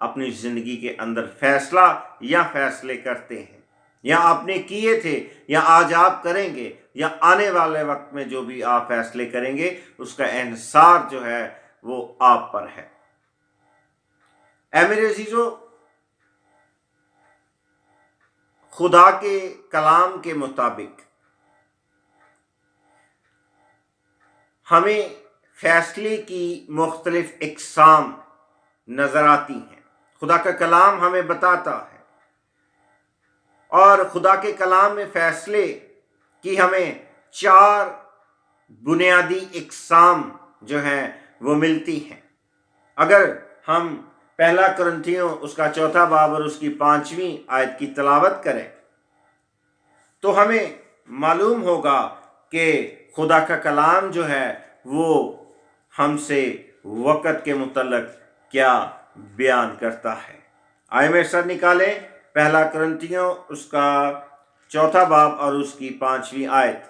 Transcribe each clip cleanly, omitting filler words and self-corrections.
اپنی زندگی کے اندر فیصلہ یا فیصلے کرتے ہیں، یا آپ نے کیے تھے، یا آج آپ کریں گے، یا آنے والے وقت میں جو بھی آپ فیصلے کریں گے اس کا انحصار جو ہے وہ آپ پر ہے۔ اے میرے عزیزو، خدا کے کلام کے مطابق ہمیں فیصلے کی مختلف اقسام نظر آتی ہیں۔ خدا کا کلام ہمیں بتاتا ہے، اور خدا کے کلام میں فیصلے کی ہمیں 4 بنیادی اقسام جو ہیں وہ ملتی ہیں۔ اگر ہم پہلا کرنتھیوں اس کا 4 باب اور اس کی 5ویں آیت کی تلاوت کریں تو ہمیں معلوم ہوگا کہ خدا کا کلام جو ہے وہ ہم سے وقت کے متعلق کیا بیان کرتا ہے۔ آئے میں سر نکالیں پہلا کرنتھیوں اس کا 4 باب اور اس کی 5ویں آیت۔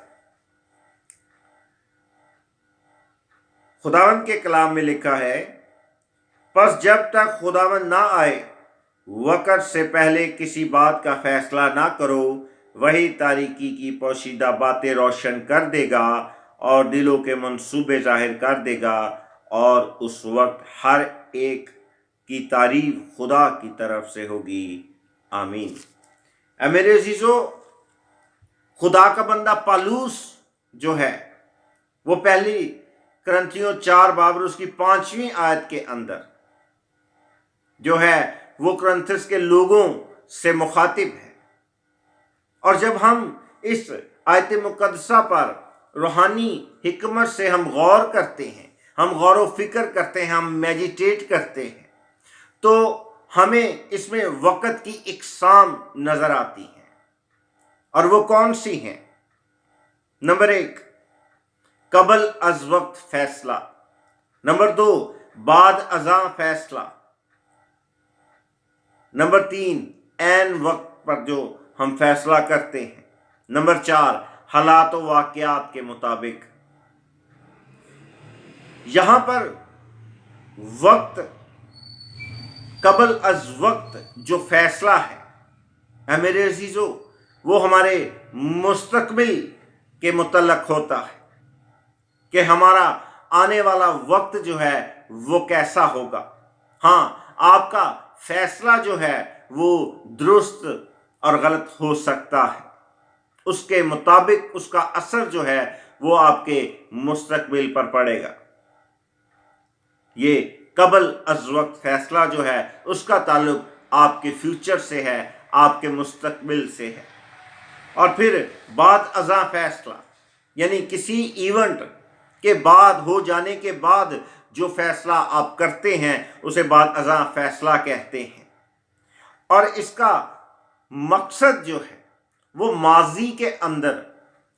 خداوند کے کلام میں لکھا ہے، پس جب تک خداوند نہ آئے وقت سے پہلے کسی بات کا فیصلہ نہ کرو، وہی تاریکی کی پوشیدہ باتیں روشن کر دے گا اور دلوں کے منصوبے ظاہر کر دے گا، اور اس وقت ہر ایک کی تعریف خدا کی طرف سے ہوگی۔ آمین۔ اے میرے عزیزو، خدا کا بندہ پالوس جو ہے وہ پہلی کرنتھیوں 4 باب اور اس کی 5ویں آیت کے اندر جو ہے وہ کرنتھس کے لوگوں سے مخاطب ہے، اور جب ہم اس آیت مقدسہ پر روحانی حکمت سے ہم غور کرتے ہیں، ہم غور و فکر کرتے ہیں، ہم میڈیٹیٹ کرتے ہیں، تو ہمیں اس میں وقت کی اقسام نظر آتی ہیں، اور وہ کون سی ہیں؟ نمبر 1، قبل از وقت فیصلہ۔ نمبر 2، بعد ازاں فیصلہ۔ نمبر 3، عین وقت پر جو ہم فیصلہ کرتے ہیں۔ نمبر 4، حالات و واقعات کے مطابق۔ یہاں پر وقت، قبل از وقت جو فیصلہ ہے، اے میرے عزیزو، وہ ہمارے مستقبل کے متعلق ہوتا ہے کہ ہمارا آنے والا وقت جو ہے وہ کیسا ہوگا۔ ہاں، آپ کا فیصلہ جو ہے وہ درست اور غلط ہو سکتا ہے، اس کے مطابق اس کا اثر جو ہے وہ آپ کے مستقبل پر پڑے گا۔ یہ قبل از وقت فیصلہ جو ہے اس کا تعلق آپ کے فیوچر سے ہے، آپ کے مستقبل سے ہے۔ اور پھر بعد ازاں فیصلہ، یعنی کسی ایونٹ کے بعد، ہو جانے کے بعد جو فیصلہ آپ کرتے ہیں اسے بعد ازاں فیصلہ کہتے ہیں، اور اس کا مقصد جو ہے وہ ماضی کے اندر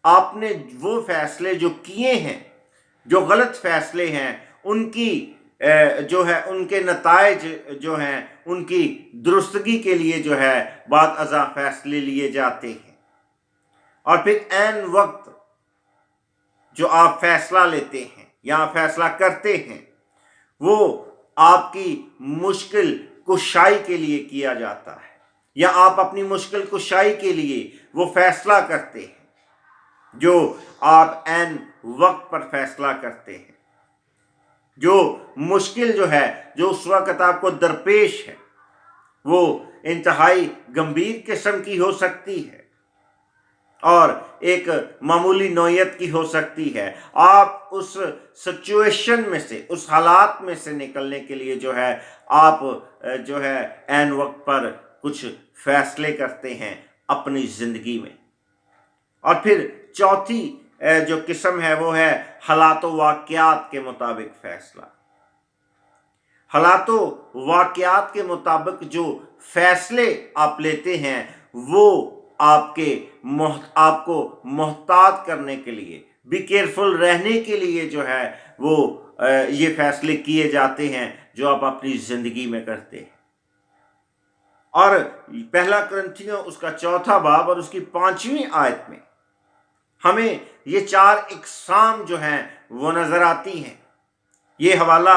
آپ نے وہ فیصلے جو کیے ہیں، جو غلط فیصلے ہیں، ان کی جو ہے ان کے نتائج جو ہیں ان کی درستگی کے لیے جو ہے بعد ازاں فیصلے لیے جاتے ہیں۔ اور پھر عین وقت جو آپ فیصلہ لیتے ہیں یا فیصلہ کرتے ہیں وہ آپ کی مشکل کشائی کے لیے کیا جاتا ہے، یا آپ اپنی مشکل کشائی کے لیے وہ فیصلہ کرتے ہیں جو آپ عین وقت پر فیصلہ کرتے ہیں۔ جو مشکل جو ہے جو اس وقت آپ کو درپیش ہے وہ انتہائی گمبھیر قسم کی ہو سکتی ہے اور ایک معمولی نوعیت کی ہو سکتی ہے۔ آپ اس سچویشن میں سے، اس حالات میں سے نکلنے کے لیے جو ہے آپ جو ہے عین وقت پر کچھ فیصلے کرتے ہیں اپنی زندگی میں۔ اور پھر چوتھی جو قسم ہے وہ ہے حالات و واقعات کے مطابق فیصلہ۔ حالات و واقعات کے مطابق جو فیصلے آپ لیتے ہیں وہ آپ کو محتاط کرنے کے لیے، بی کیئرفل رہنے کے لیے جو ہے وہ یہ فیصلے کیے جاتے ہیں جو آپ اپنی زندگی میں کرتے ہیں۔ اور پہلا کرنتھیوں اس کا 4 باب اور اس کی 5ویں آیت میں ہمیں یہ 4 اقسام جو ہیں وہ نظر آتی ہیں۔ یہ حوالہ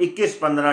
21:15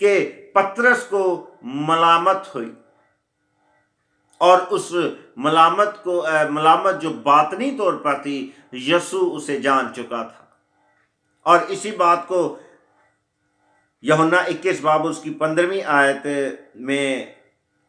کہ پطرس کو ملامت ہوئی، اور اس ملامت جو باطنی طور پر تھی، یسوع اسے جان چکا تھا۔ اور اسی بات کو یوحنا 21 باب اس کی 15ویں آیت میں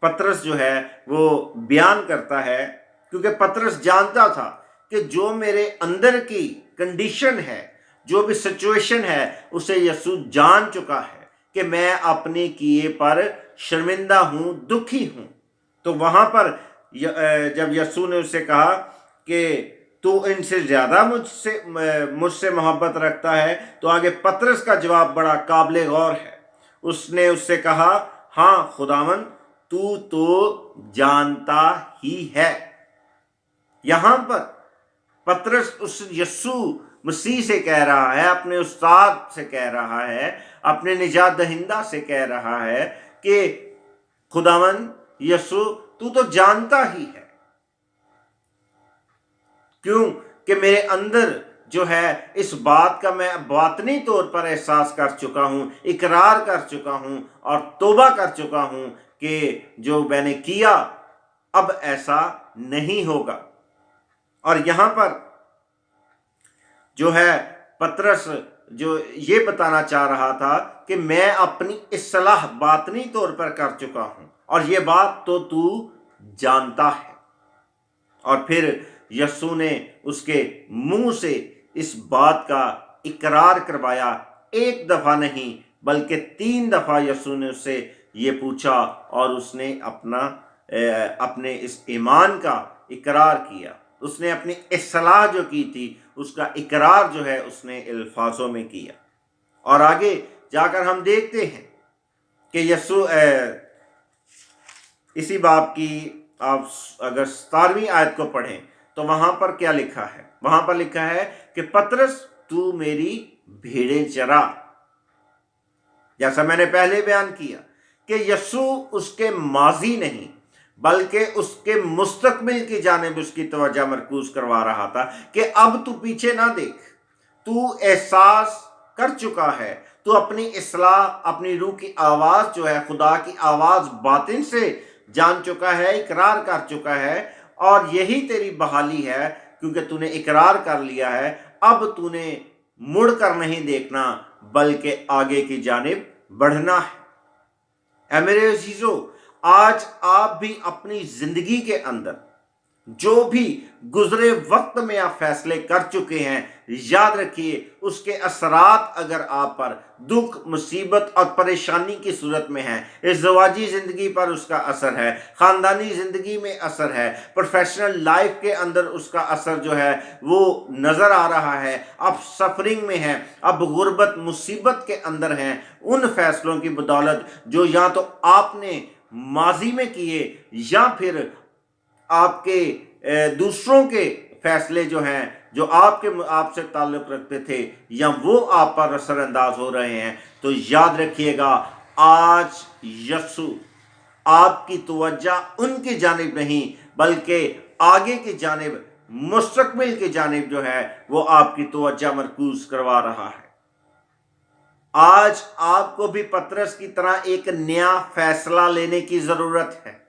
پطرس جو ہے وہ بیان کرتا ہے، کیونکہ پطرس جانتا تھا کہ جو میرے اندر کی کنڈیشن ہے، جو بھی سچویشن ہے، اسے یسوع جان چکا ہے کہ میں اپنے کیے پر شرمندہ ہوں، دکھی ہوں۔ تو وہاں پر جب یسوع نے اسے کہا کہ تو ان سے زیادہ مجھ سے محبت رکھتا ہے، تو آگے پطرس کا جواب بڑا قابل غور ہے۔ اس نے اس سے کہا، ہاں خداوند، تو جانتا ہی ہے۔ یہاں پر پطرس اس یسوع مسیح سے کہہ رہا ہے، اپنے استاد سے کہہ رہا ہے، اپنے نجات دہندہ سے کہہ رہا ہے کہ خداوند یسوع، تو جانتا ہی ہے، کیوں کہ میرے اندر جو ہے اس بات کا میں باطنی طور پر احساس کر چکا ہوں، اقرار کر چکا ہوں اور توبہ کر چکا ہوں کہ جو میں نے کیا اب ایسا نہیں ہوگا۔ اور یہاں پر جو ہے پطرس جو یہ بتانا چاہ رہا تھا کہ میں اپنی اصلاح باطنی طور پر کر چکا ہوں، اور یہ بات تو جانتا ہے۔ اور پھر یسوع نے اس کے منہ سے اس بات کا اقرار کروایا، ایک دفعہ نہیں بلکہ 3 دفعہ یسوع نے اس سے یہ پوچھا، اور اس نے اپنے اس ایمان کا اقرار کیا۔ اس نے اپنی اصلاح جو کی تھی اس کا اقرار جو ہے اس نے الفاظوں میں کیا۔ اور آگے جا کر ہم دیکھتے ہیں کہ یسوع اسی باب کی آپ اگر 17ویں آیت کو پڑھیں تو وہاں پر کیا لکھا ہے؟ وہاں پر لکھا ہے کہ پطرس، تو میری بھیڑیں چرا۔ جیسا میں نے پہلے بیان کیا کہ یسوع اس کے ماضی نہیں بلکہ اس کے مستقبل کی جانب اس کی توجہ مرکوز کروا رہا تھا کہ اب تو پیچھے نہ دیکھ، تو احساس کر چکا ہے، تو اپنی اصلاح، اپنی روح کی آواز جو ہے، خدا کی آواز باطن سے جان چکا ہے، اقرار کر چکا ہے، اور یہی تیری بحالی ہے کیونکہ تو نے اقرار کر لیا ہے۔ اب تو نے مڑ کر نہیں دیکھنا بلکہ آگے کی جانب بڑھنا ہے۔ اے میرے عزیزو، آج آپ بھی اپنی زندگی کے اندر جو بھی گزرے وقت میں آپ فیصلے کر چکے ہیں، یاد رکھیے اس کے اثرات اگر آپ پر دکھ، مصیبت اور پریشانی کی صورت میں ہیں، ازدواجی زندگی پر اس کا اثر ہے، خاندانی زندگی میں اثر ہے، پروفیشنل لائف کے اندر اس کا اثر جو ہے وہ نظر آ رہا ہے، اب سفرنگ میں ہیں، اب غربت مصیبت کے اندر ہیں، ان فیصلوں کی بدولت جو یا تو آپ نے ماضی میں کیے یا پھر آپ کے دوسروں کے فیصلے جو ہیں جو آپ سے تعلق رکھتے تھے یا وہ آپ پر اثر انداز ہو رہے ہیں، تو یاد رکھیے گا آج یسوع آپ کی توجہ ان کی جانب نہیں بلکہ آگے کی جانب، مستقبل کی جانب جو ہے وہ آپ کی توجہ مرکوز کروا رہا ہے۔ آج آپ کو بھی پطرس کی طرح ایک نیا فیصلہ لینے کی ضرورت ہے۔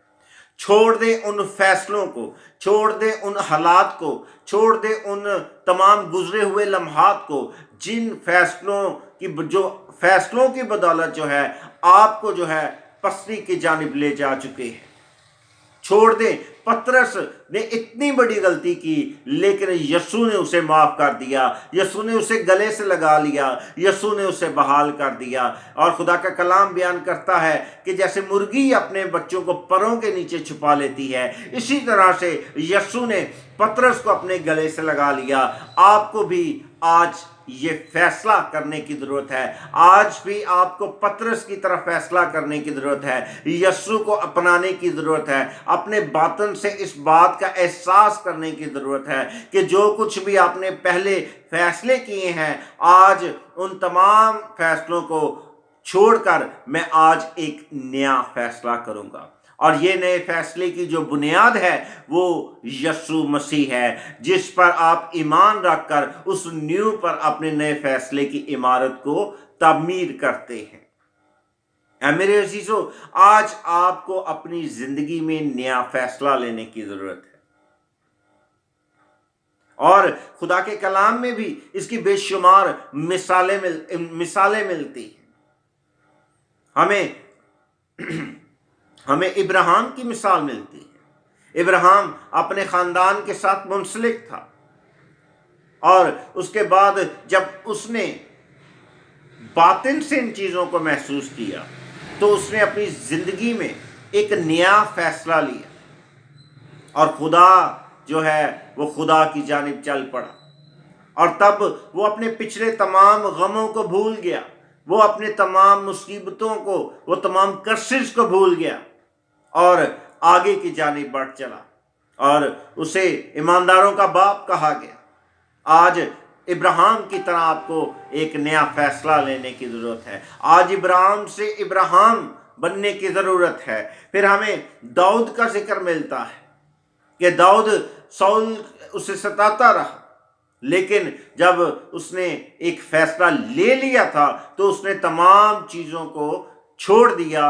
چھوڑ دیں ان فیصلوں کو، چھوڑ دیں ان حالات کو، چھوڑ دیں ان تمام گزرے ہوئے لمحات کو جن فیصلوں کی بدولت جو ہے آپ کو جو ہے پستی کی جانب لے جا چکے ہیں۔ چھوڑ دیں، پطرس نے اتنی بڑی غلطی کی لیکن یسوع نے اسے معاف کر دیا، یسوع نے اسے گلے سے لگا لیا، یسوع نے اسے بحال کر دیا۔ اور خدا کا کلام بیان کرتا ہے کہ جیسے مرغی اپنے بچوں کو پروں کے نیچے چھپا لیتی ہے، اسی طرح سے یسوع نے پطرس کو اپنے گلے سے لگا لیا۔ آپ کو بھی آج یہ فیصلہ کرنے کی ضرورت ہے، آج بھی آپ کو پطرس کی طرف فیصلہ کرنے کی ضرورت ہے، یسوع کو اپنانے کی ضرورت ہے، اپنے باطن سے اس بات کا احساس کرنے کی ضرورت ہے کہ جو کچھ بھی آپ نے پہلے فیصلے کیے ہیں، آج ان تمام فیصلوں کو چھوڑ کر میں آج ایک نیا فیصلہ کروں گا۔ اور یہ نئے فیصلے کی جو بنیاد ہے وہ یسوع مسیح ہے، جس پر آپ ایمان رکھ کر اس نیو پر اپنے نئے فیصلے کی عمارت کو تعمیر کرتے ہیں۔ اے میرے عزیزو، آج آپ کو اپنی زندگی میں نیا فیصلہ لینے کی ضرورت ہے، اور خدا کے کلام میں بھی اس کی بے شمار مثالیں ملتی ہیں۔ ہمیں ابراہیم کی مثال ملتی ہے۔ ابراہیم اپنے خاندان کے ساتھ منسلک تھا، اور اس کے بعد جب اس نے باطن سے ان چیزوں کو محسوس کیا تو اس نے اپنی زندگی میں ایک نیا فیصلہ لیا، اور خدا جو ہے وہ خدا کی جانب چل پڑا، اور تب وہ اپنے پچھلے تمام غموں کو بھول گیا، وہ اپنے تمام مصیبتوں کو، وہ تمام کرسز کو بھول گیا، اور آگے کی جانب بڑھ چلا، اور اسے ایمانداروں کا باپ کہا گیا۔ آج ابراہیم کی طرح آپ کو ایک نیا فیصلہ لینے کی ضرورت ہے۔ آج ابراہیم سے ابراہیم بننے کی ضرورت ہے۔ پھر ہمیں داؤد کا ذکر ملتا ہے کہ داؤد ساؤل اسے ستاتا رہا، لیکن جب اس نے ایک فیصلہ لے لیا تھا تو اس نے تمام چیزوں کو چھوڑ دیا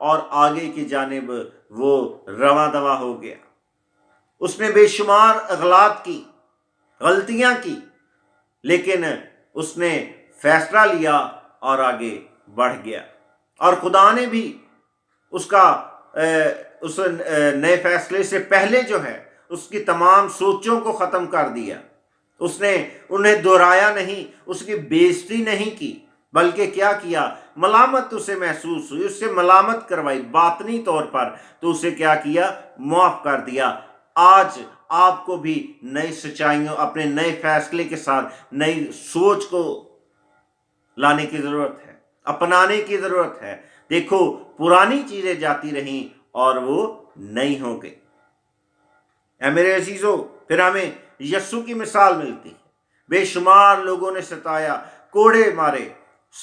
اور آگے کی جانب وہ رواں دواں ہو گیا۔ اس نے بے شمار اغلاط کی، غلطیاں کی، لیکن اس نے فیصلہ لیا اور آگے بڑھ گیا، اور خدا نے بھی اس نئے فیصلے سے پہلے جو ہے اس کی تمام سوچوں کو ختم کر دیا۔ اس نے انہیں دہرایا نہیں، اس کی بےعزتی نہیں کی، بلکہ کیا کیا؟ ملامت اسے محسوس ہوئی، اس سے ملامت کروائی باطنی طور پر، تو اسے کیا کیا؟ معاف کر دیا۔ آج آپ کو بھی نئی سچائیوں، اپنے نئے فیصلے کے ساتھ نئی سوچ کو لانے کی ضرورت ہے، اپنانے کی ضرورت ہے۔ دیکھو، پرانی چیزیں جاتی رہیں اور وہ نئی ہو گئی۔ اے میرے عزیزو، پھر ہمیں یسوع کی مثال ملتی ہے۔ بے شمار لوگوں نے ستایا، کوڑے مارے،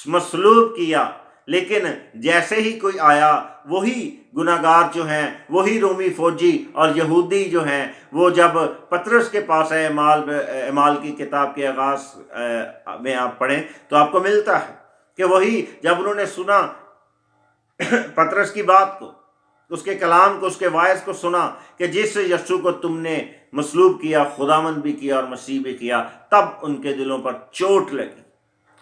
مصلوب کیا، لیکن جیسے ہی کوئی آیا، وہی گناہگار جو ہیں، وہی رومی فوجی اور یہودی جو ہیں، وہ جب پطرس کے پاس آئے، اعمال کی کتاب کے آغاز میں آپ پڑھیں تو آپ کو ملتا ہے کہ وہی جب انہوں نے سنا پطرس کی بات کو، اس کے کلام کو، اس کے وعظ کو سنا کہ جس یسوع کو تم نے مصلوب کیا، خداوند بھی کیا اور مسیح بھی کیا، تب ان کے دلوں پر چوٹ لگی،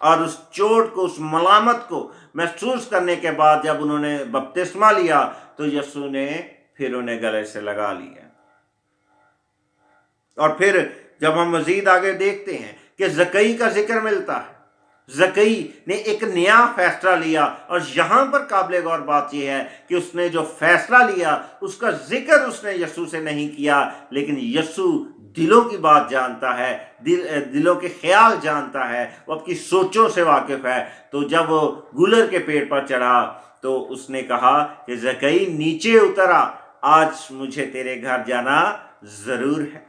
اور اس چوٹ کو، اس ملامت کو محسوس کرنے کے بعد جب انہوں نے بپتسمہ لیا تو یسوع نے پھر انہیں گلے سے لگا لیا۔ اور پھر جب ہم مزید آگے دیکھتے ہیں کہ زکئی کا ذکر ملتا ہے، زکئی نے ایک نیا فیصلہ لیا، اور یہاں پر قابل غور بات یہ ہے کہ اس نے جو فیصلہ لیا اس کا ذکر اس نے یسوع سے نہیں کیا، لیکن یسوع دلوں کی بات جانتا ہے، دلوں کے خیال جانتا ہے، وہ آپ کی سوچوں سے واقف ہے۔ تو جب وہ گولر کے پیڑ پر چڑھا تو اس نے کہا کہ زکئی نیچے اترا، آج مجھے تیرے گھر جانا ضرور ہے۔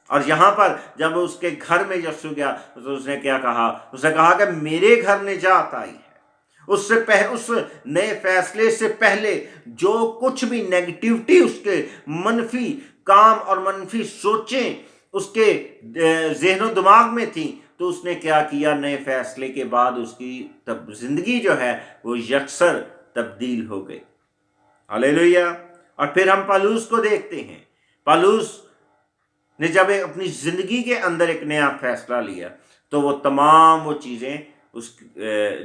اور یہاں پر جب اس کے گھر میں یسوع گیا تو اس نے کیا کہا؟ اس نے کہا کہ میرے گھر نجات آئی ہے۔ اس نئے فیصلے سے پہلے جو کچھ بھی نیگیٹیوٹی، اس کے منفی کام اور منفی سوچیں اس کے ذہن و دماغ میں تھیں، تو اس نے کیا کیا؟ نئے فیصلے کے بعد اس کی زندگی جو ہے وہ یکسر تبدیل ہو گئی۔ ہلیلویا۔ اور پھر ہم پالوس کو دیکھتے ہیں۔ پالوس نے جب اپنی زندگی کے اندر ایک نیا فیصلہ لیا تو وہ تمام وہ چیزیں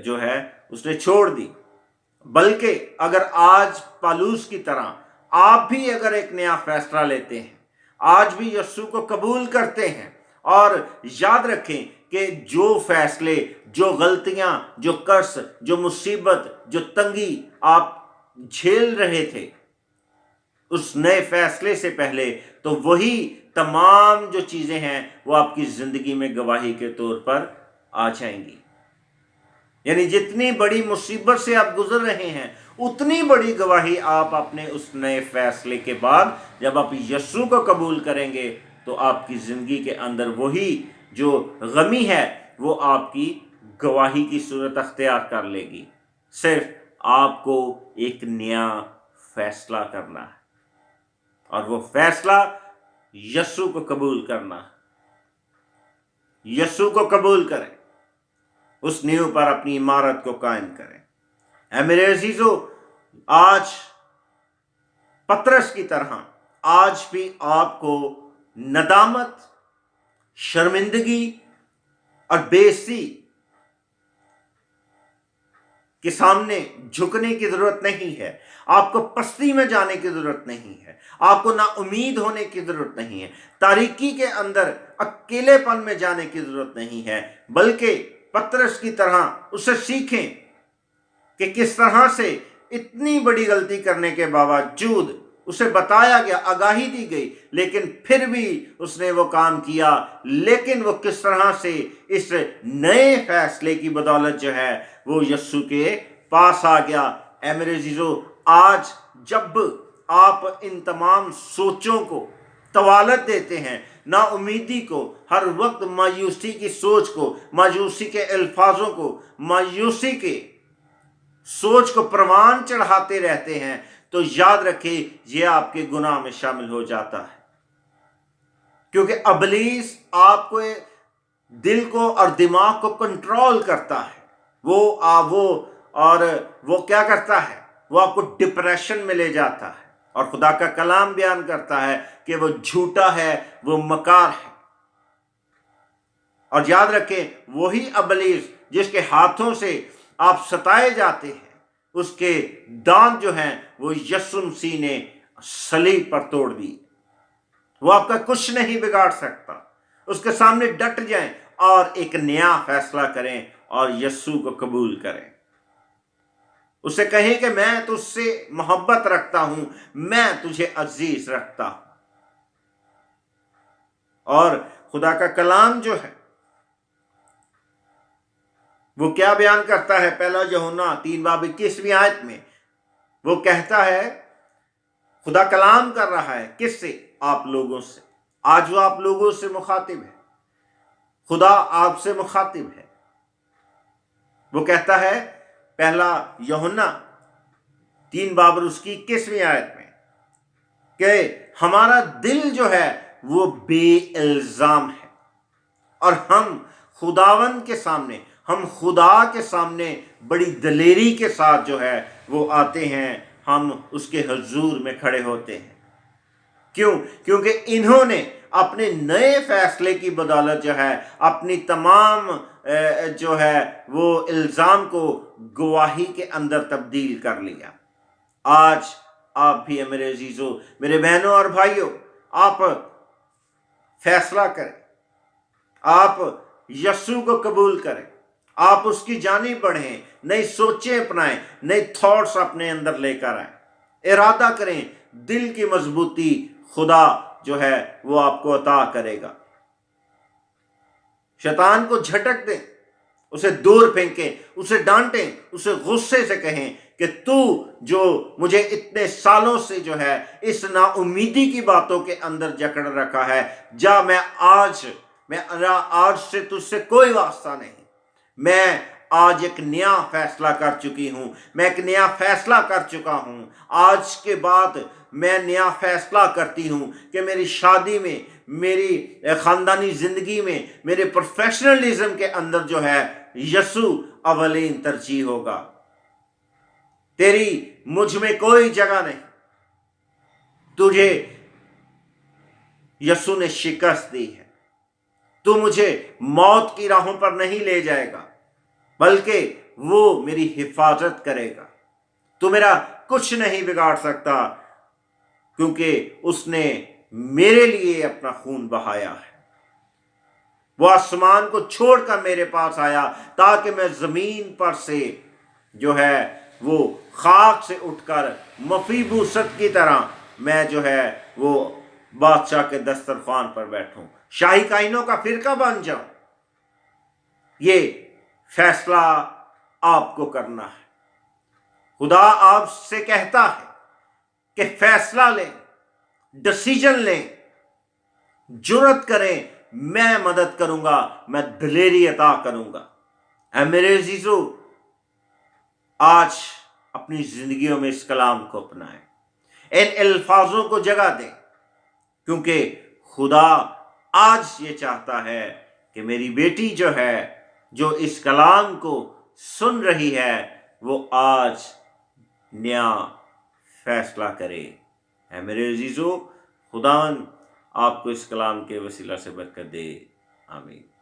جو ہے اس نے چھوڑ دی۔ بلکہ اگر آج پالوس کی طرح آپ بھی اگر ایک نیا فیصلہ لیتے ہیں، آج بھی یسوع کو قبول کرتے ہیں، اور یاد رکھیں کہ جو فیصلے، جو غلطیاں، جو قرض، جو مصیبت، جو تنگی آپ جھیل رہے تھے اس نئے فیصلے سے پہلے، تو وہی تمام جو چیزیں ہیں وہ آپ کی زندگی میں گواہی کے طور پر آ جائیں گی۔ یعنی جتنی بڑی مصیبت سے آپ گزر رہے ہیں، اتنی بڑی گواہی آپ اپنے اس نئے فیصلے کے بعد جب آپ یسوع کو قبول کریں گے تو آپ کی زندگی کے اندر وہی جو غمی ہے وہ آپ کی گواہی کی صورت اختیار کر لے گی۔ صرف آپ کو ایک نیا فیصلہ کرنا ہے، اور وہ فیصلہ یسوع کو قبول کرنا ہے۔ یسوع کو قبول کریں، اس نیو پر اپنی عمارت کو قائم کریں۔ اے میرے عزیزو، آج پطرس کی طرح آج بھی آپ کو ندامت، شرمندگی اور بے عزتی کے سامنے جھکنے کی ضرورت نہیں ہے. آپ کو پستی میں جانے کی ضرورت نہیں ہے. آپ کو نا امید ہونے کی ضرورت نہیں ہے. تاریکی کے اندر اکیلے پن میں جانے کی ضرورت نہیں ہے، بلکہ پطرس کی طرح اسے سیکھیں کہ کس طرح سے اتنی بڑی غلطی کرنے کے باوجود اسے بتایا گیا، آگاہی دی گئی، لیکن پھر بھی اس نے وہ کام کیا. لیکن وہ کس طرح سے اس نئے فیصلے کی بدولت جو ہے وہ یسوع کے پاس آ گیا. اے میرے عزیزو، آج جب آپ ان تمام سوچوں کو طوالت دیتے ہیں، نا امیدی کو، ہر وقت مایوسی کی سوچ کو، مایوسی کے الفاظوں کو، مایوسی کے سوچ کو پروان چڑھاتے رہتے ہیں، تو یاد رکھیں یہ آپ کے گناہ میں شامل ہو جاتا ہے. کیونکہ ابلیس آپ کو دل کو اور دماغ کو کنٹرول کرتا ہے. وہ کیا کرتا ہے؟ وہ آپ کو ڈپریشن میں لے جاتا ہے. اور خدا کا کلام بیان کرتا ہے کہ وہ جھوٹا ہے، وہ مکار ہے. اور یاد رکھیں وہی ابلیس جس کے ہاتھوں سے آپ ستائے جاتے ہیں، اس کے دانت جو ہیں وہ یسوع مسیح نے صلیب پر توڑ دی. وہ آپ کا کچھ نہیں بگاڑ سکتا. اس کے سامنے ڈٹ جائیں اور ایک نیا فیصلہ کریں اور یسوع کو قبول کریں. اسے کہیں کہ میں تجھ سے محبت رکھتا ہوں، میں تجھے عزیز رکھتا ہوں. اور خدا کا کلام جو ہے وہ کیا بیان کرتا ہے؟ پہلا یوحنا 3:21 میں وہ کہتا ہے، خدا کلام کر رہا ہے کس سے؟ آپ لوگوں سے. آج وہ آپ لوگوں سے مخاطب ہے. خدا آپ سے مخاطب ہے. وہ کہتا ہے پہلا یوحنا 3:21 میں کہ ہمارا دل جو ہے وہ بے الزام ہے، اور ہم خداوند کے سامنے، ہم خدا کے سامنے بڑی دلیری کے ساتھ جو ہے وہ آتے ہیں، ہم اس کے حضور میں کھڑے ہوتے ہیں. کیوں؟ کیونکہ انہوں نے اپنے نئے فیصلے کی بدولت جو ہے اپنی تمام جو ہے وہ الزام کو گواہی کے اندر تبدیل کر لیا. آج آپ بھی میرے عزیزو، میرے بہنوں اور بھائیوں، آپ فیصلہ کریں، آپ یسوع کو قبول کریں، آپ اس کی جانب بڑھیں، نئی سوچیں اپنائیں، نئے تھاٹس اپنے اندر لے کر آئیں. ارادہ کریں، دل کی مضبوطی خدا جو ہے وہ آپ کو عطا کرے گا. شیطان کو جھٹک دیں، اسے دور پھینکیں، اسے ڈانٹیں، اسے غصے سے کہیں کہ تو جو مجھے اتنے سالوں سے جو ہے اس نا امیدی کی باتوں کے اندر جکڑ رکھا ہے، جا میں آج سے تجھ سے کوئی واسطہ نہیں. میں آج ایک نیا فیصلہ کر چکی ہوں، میں ایک نیا فیصلہ کر چکا ہوں. آج کے بعد میں نیا فیصلہ کرتی ہوں کہ میری شادی میں، میری خاندانی زندگی میں، میرے پروفیشنلزم کے اندر جو ہے یسوع اولین ترجیح ہوگا. تیری مجھ میں کوئی جگہ نہیں. تجھے یسوع نے شکست دی ہے. تو مجھے موت کی راہوں پر نہیں لے جائے گا، بلکہ وہ میری حفاظت کرے گا. تو میرا کچھ نہیں بگاڑ سکتا، کیونکہ اس نے میرے لیے اپنا خون بہایا ہے. وہ آسمان کو چھوڑ کر میرے پاس آیا تاکہ میں زمین پر سے جو ہے وہ خاک سے اٹھ کر مفیبوست کی طرح میں جو ہے وہ بادشاہ کے دسترخوان پر بیٹھوں، شاہی کائنوں کا فرقہ بن جاؤں. یہ فیصلہ آپ کو کرنا ہے. خدا آپ سے کہتا ہے کہ فیصلہ لیں، ڈسیجن لیں، جرأت کریں. میں مدد کروں گا، میں دلیری عطا کروں گا. اے میرے عزیزو، آج اپنی زندگیوں میں اس کلام کو اپنائیں، ان الفاظوں کو جگہ دیں، کیونکہ خدا آج یہ چاہتا ہے کہ میری بیٹی جو ہے، جو اس کلام کو سن رہی ہے، وہ آج نیا فیصلہ کرے۔ اے میرے عزیزو، خداوند آپ کو اس کلام کے وسیلہ سے برکت دے، آمین۔